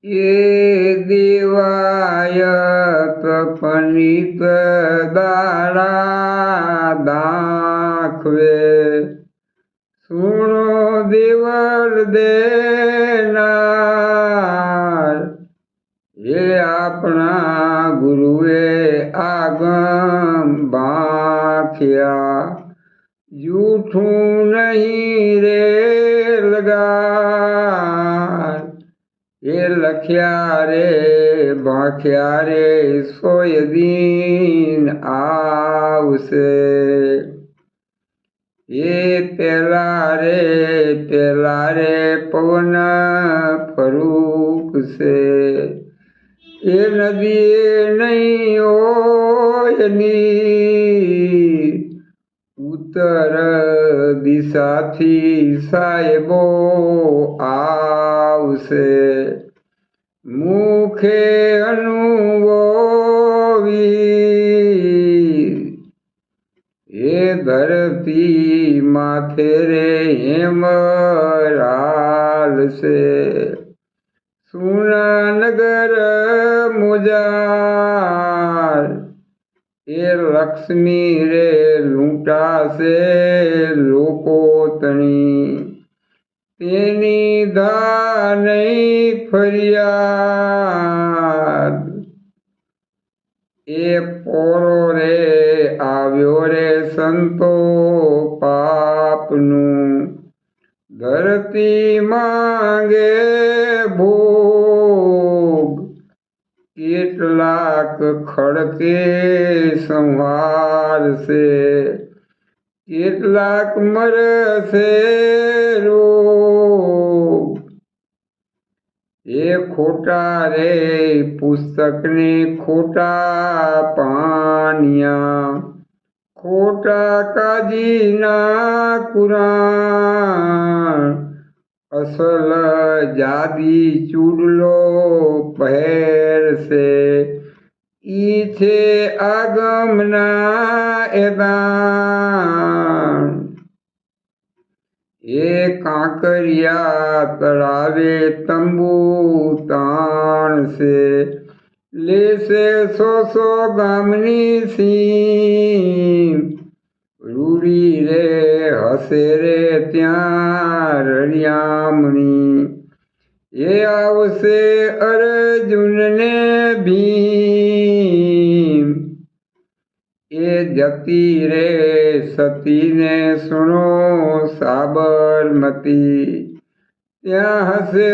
એ દેવાય પ્રપનિત દારા દાખવે સુણો દેવલ દેનાર એ આપણા ગુરુએ આગમ બાંખ્યા જૂઠું નહીં રે લગાર એ લખ્યા રે બાંખ્યા રે સોય દિન આવશે એ પેલા રે પવન ફરૂકશે એ નદીએ નહીં ઓયની ઉત્તર દિશાથી સાહેબો આવશે મુખે અનુભવી એ ધરતી માથે રે હેમરાલશે સુનાનગર મુજાર એ લક્ષ્મી રે લૂંટાશે લોકો તણી તેની ધા નહીં ફરિયાદ એ પોરો રે આવ્યો રે સંતો પાપનું ધરતી માંગે ભોગ કેટલાક ખડકે સંવારશે કેટલાક મરશે રોગ એ ખોટા રે પુસ્તકને ખોટા પાનિયા ખોટા કાજીના કુરાન અસલ જાદી ચૂડલો પહેરશે ઈ છે આગમના એદાન એ કાંકરિયા તળાવે તંબુ તાણશે લેશે સો ગામની સીમ રૂડી રે હસે રે ત્યાં રળિયામણી એ આવશે અર્જુનને ભીમ એ જતી રે સતીને સુનો સાબરમતી ત્યાં હશે